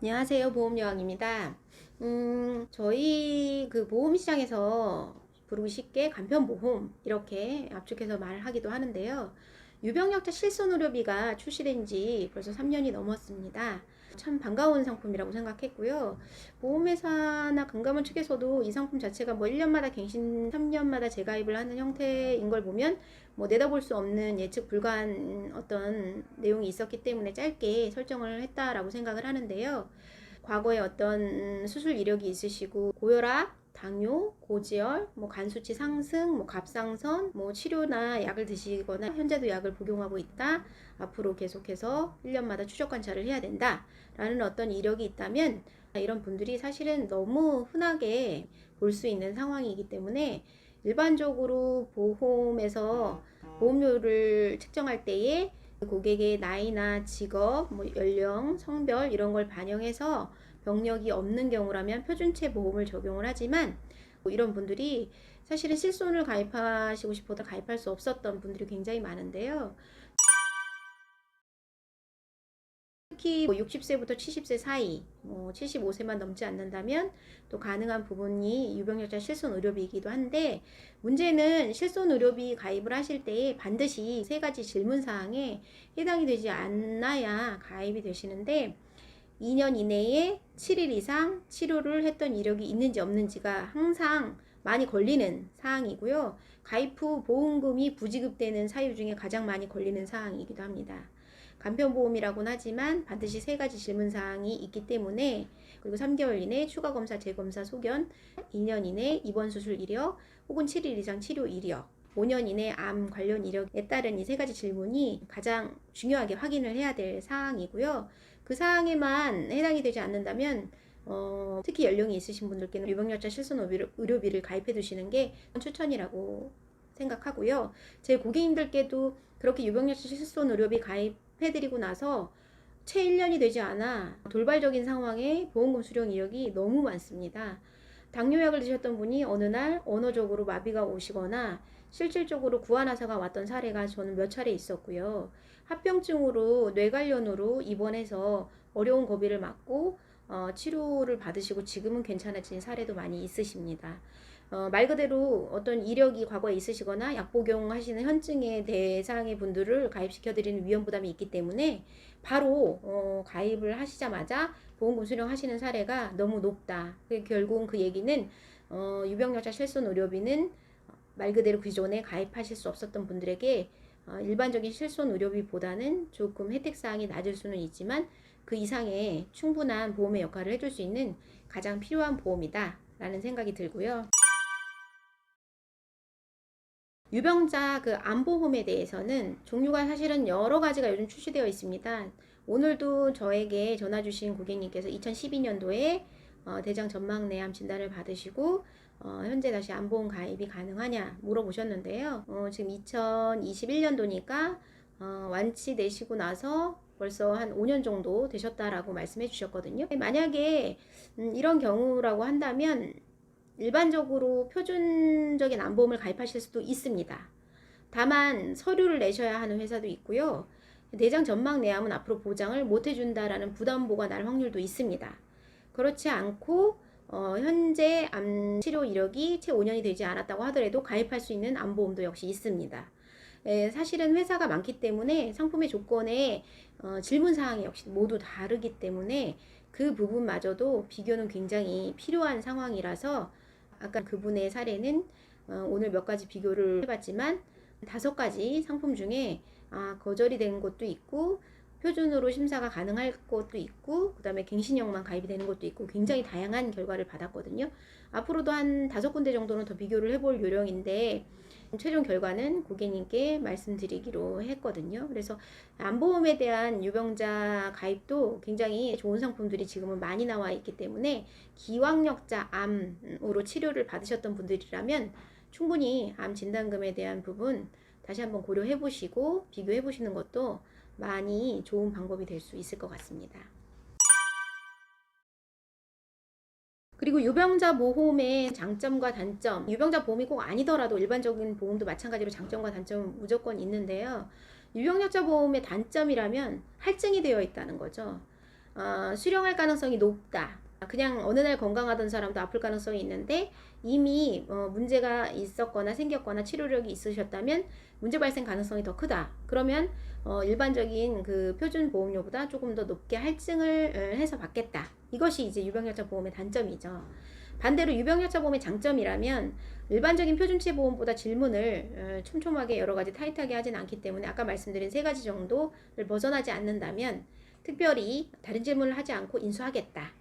안녕하세요. 보험여왕입니다. 저희 그 보험시장에서 부르기 쉽게 간편보험 이렇게 압축해서 말하기도 하는데요. 유병력자 실손의료비가 출시된 지 벌써 3년이 넘었습니다. 참 반가운 상품이라고 생각했고요. 보험회사나 금감원 측에서도 이 상품 자체가 뭐 1년마다 갱신, 3년마다 재가입을 하는 형태인 걸 보면 뭐 내다볼 수 없는 예측 불가한 어떤 내용이 있었기 때문에 짧게 설정을 했다라고 생각을 하는데요. 과거에 어떤 수술 이력이 있으시고 고혈압, 당뇨, 고지혈, 뭐 간수치 상승, 뭐 갑상선, 뭐 치료나 약을 드시거나 현재도 약을 복용하고 있다. 앞으로 계속해서 1년마다 추적 관찰을 해야 된다. 라는 어떤 이력이 있다면 이런 분들이 사실은 너무 흔하게 볼 수 있는 상황이기 때문에 일반적으로 보험에서 보험료를 책정할 때에 고객의 나이나 직업, 뭐 연령, 성별 이런 걸 반영해서 병력이 없는 경우라면 표준체 보험을 적용을 하지만 이런 분들이 사실은 실손을 가입하시고 싶어도 가입할 수 없었던 분들이 굉장히 많은데요. 특히 60세부터 70세 사이, 75세만 넘지 않는다면 또 가능한 부분이 유병력자 실손 의료비이기도 한데, 문제는 실손 의료비 가입을 하실 때 반드시 세 가지 질문 사항에 해당이 되지 않아야 가입이 되시는데, 2년 이내에 7일 이상 치료를 했던 이력이 있는지 없는지가 항상 많이 걸리는 사항이고요. 가입 후 보험금이 부지급되는 사유 중에 가장 많이 걸리는 사항이기도 합니다. 간편보험이라고는 하지만 반드시 세 가지 질문사항이 있기 때문에, 그리고 3개월 이내 추가검사, 재검사, 소견, 2년 이내 입원 수술 이력, 혹은 7일 이상 치료 이력, 5년 이내 암 관련 이력에 따른 이 세 가지 질문이 가장 중요하게 확인을 해야 될 사항이고요. 그 사항에만 해당이 되지 않는다면 특히 연령이 있으신 분들께는 유병력자 실손 의료비를 가입해 두시는 게 추천이라고 생각하고요. 제 고객님들께도 그렇게 유병력자 실손 의료비 가입해드리고 나서 채 1년이 되지 않아 돌발적인 상황에 보험금 수령 이력이 너무 많습니다. 당뇨약을 드셨던 분이 어느 날 언어적으로 마비가 오시거나 실질적으로 구안하사가 왔던 사례가 저는 몇 차례 있었고요. 합병증으로 뇌 관련으로 입원해서 어려운 고비를 맞고 치료를 받으시고 지금은 괜찮아진 사례도 많이 있으십니다. 말 그대로 어떤 이력이 과거에 있으시거나 약 복용하시는 현증의 대상의 분들을 가입시켜드리는 위험 부담이 있기 때문에 바로 가입을 하시자마자 보험금 수령하시는 사례가 너무 높다. 결국은 그 얘기는 유병력자 실손 의료비는 말 그대로 기존에 가입하실 수 없었던 분들에게 일반적인 실손 의료비보다는 조금 혜택사항이 낮을 수는 있지만 그 이상의 충분한 보험의 역할을 해줄 수 있는 가장 필요한 보험이다 라는 생각이 들고요. 유병자 그 암보험에 대해서는 종류가 사실은 여러 가지가 요즘 출시되어 있습니다. 오늘도 저에게 전화 주신 고객님께서 2012년도에 대장 전막내암 진단을 받으시고 현재 다시 암보험 가입이 가능하냐 물어보셨는데요. 지금 2021년도니까 완치되시고 나서 벌써 한 5년 정도 되셨다라고 말씀해 주셨거든요. 만약에 이런 경우라고 한다면 일반적으로 표준적인 암보험을 가입하실 수도 있습니다. 다만 서류를 내셔야 하는 회사도 있고요. 내장 전막 내암은 앞으로 보장을 못 해준다라는 부담보가 날 확률도 있습니다. 그렇지 않고 현재 암 치료 이력이 채 5년이 되지 않았다고 하더라도 가입할 수 있는 암보험도 역시 있습니다. 사실은 회사가 많기 때문에 상품의 조건에 질문사항이 역시 모두 다르기 때문에 그 부분마저도 비교는 굉장히 필요한 상황이라서 아까 그분의 사례는 오늘 몇 가지 비교를 해봤지만 5가지 상품 중에 거절이 된 것도 있고 표준으로 심사가 가능할 것도 있고 그 다음에 갱신형만 가입이 되는 것도 있고 굉장히 다양한 결과를 받았거든요. 앞으로도 한 5군데 정도는 더 비교를 해볼 요령인데 최종 결과는 고객님께 말씀드리기로 했거든요. 그래서 암보험에 대한 유병자 가입도 굉장히 좋은 상품들이 지금은 많이 나와 있기 때문에 기왕력자 암으로 치료를 받으셨던 분들이라면 충분히 암 진단금에 대한 부분 다시 한번 고려해 보시고 비교해 보시는 것도 많이 좋은 방법이 될 수 있을 것 같습니다. 그리고 유병자 보험의 장점과 단점, 유병자 보험이 꼭 아니더라도 일반적인 보험도 마찬가지로 장점과 단점은 무조건 있는데요. 유병력자 보험의 단점이라면 할증이 되어 있다는 거죠. 수령할 가능성이 높다. 그냥 어느 날 건강하던 사람도 아플 가능성이 있는데 이미 문제가 있었거나 생겼거나 치료력이 있으셨다면 문제 발생 가능성이 더 크다. 그러면 일반적인 그 표준 보험료보다 조금 더 높게 할증을 해서 받겠다. 이것이 이제 유병약자 보험의 단점이죠. 반대로 유병약자 보험의 장점이라면 일반적인 표준치 보험보다 질문을 촘촘하게 여러 가지 타이트하게 하진 않기 때문에 아까 말씀드린 세 가지 정도를 벗어나지 않는다면 특별히 다른 질문을 하지 않고 인수하겠다.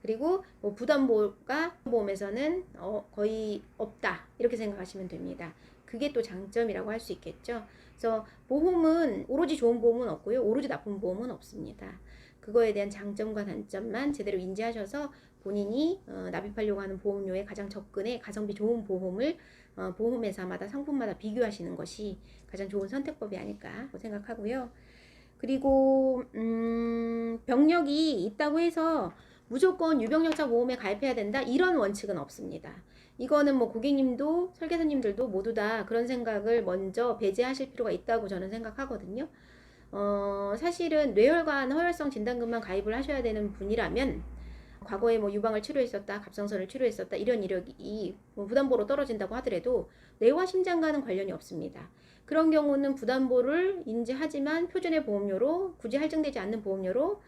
그리고 뭐 부담보가 보험에서는 거의 없다 이렇게 생각하시면 됩니다. 그게 또 장점이라고 할 수 있겠죠. 그래서 보험은 오로지 좋은 보험은 없고요, 오로지 나쁜 보험은 없습니다. 그거에 대한 장점과 단점만 제대로 인지하셔서 본인이 납입하려고 하는 보험료에 가장 접근해 가성비 좋은 보험을 보험회사마다 상품마다 비교하시는 것이 가장 좋은 선택법이 아닐까 생각하고요. 그리고 병력이 있다고 해서 무조건 유병력자 보험에 가입해야 된다 이런 원칙은 없습니다. 이거는 뭐 고객님도 설계사님들도 모두 다 그런 생각을 먼저 배제하실 필요가 있다고 저는 생각하거든요. 사실은 뇌혈관 허혈성 진단금만 가입을 하셔야 되는 분이라면 과거에 뭐 유방을 치료했었다, 갑상선을 치료했었다 이런 이력이 뭐 부담보로 떨어진다고 하더라도 뇌와 심장과는 관련이 없습니다. 그런 경우는 부담보를 인지하지만 표준의 보험료로 굳이 할증되지 않는 보험료로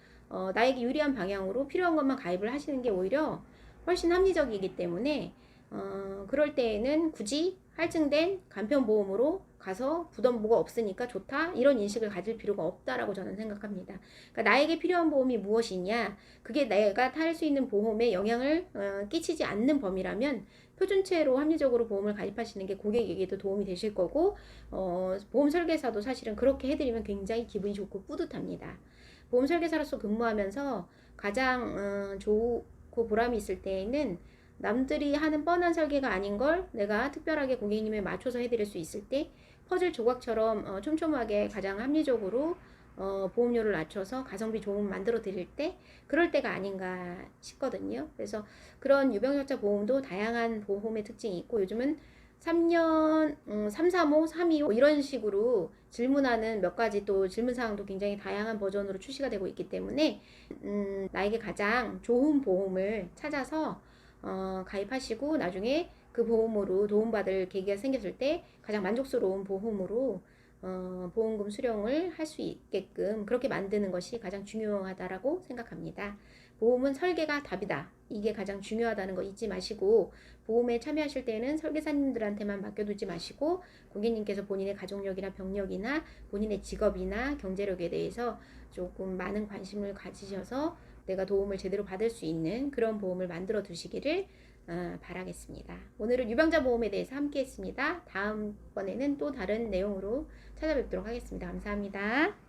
나에게 유리한 방향으로 필요한 것만 가입을 하시는 게 오히려 훨씬 합리적이기 때문에 그럴 때에는 굳이 할증된 간편보험으로 가서 부담보가 없으니까 좋다 이런 인식을 가질 필요가 없다라고 저는 생각합니다. 그러니까 나에게 필요한 보험이 무엇이냐, 그게 내가 탈 수 있는 보험에 영향을 끼치지 않는 범위라면 표준체로 합리적으로 보험을 가입하시는 게 고객에게도 도움이 되실 거고 보험 설계사도 사실은 그렇게 해드리면 굉장히 기분이 좋고 뿌듯합니다. 보험 설계사로서 근무하면서 가장 좋고 보람이 있을 때에는 남들이 하는 뻔한 설계가 아닌 걸 내가 특별하게 고객님에 맞춰서 해드릴 수 있을 때 퍼즐 조각처럼 촘촘하게 가장 합리적으로 보험료를 낮춰서 가성비 좋은 만들어 드릴 때 그럴 때가 아닌가 싶거든요. 그래서 그런 유병력자 보험도 다양한 보험의 특징이 있고 요즘은 3년, 335, 325 이런 식으로 질문하는 몇 가지 또 질문사항도 굉장히 다양한 버전으로 출시가 되고 있기 때문에 나에게 가장 좋은 보험을 찾아서 가입하시고 나중에 그 보험으로 도움받을 계기가 생겼을 때 가장 만족스러운 보험으로 보험금 수령을 할 수 있게끔 그렇게 만드는 것이 가장 중요하다라고 생각합니다. 보험은 설계가 답이다. 이게 가장 중요하다는 거 잊지 마시고 보험에 참여하실 때는 설계사님들한테만 맡겨두지 마시고 고객님께서 본인의 가족력이나 병력이나 본인의 직업이나 경제력에 대해서 조금 많은 관심을 가지셔서 내가 도움을 제대로 받을 수 있는 그런 보험을 만들어 두시기를 바라겠습니다. 오늘은 유병자 보험에 대해서 함께 했습니다. 다음번에는 또 다른 내용으로 찾아뵙도록 하겠습니다. 감사합니다.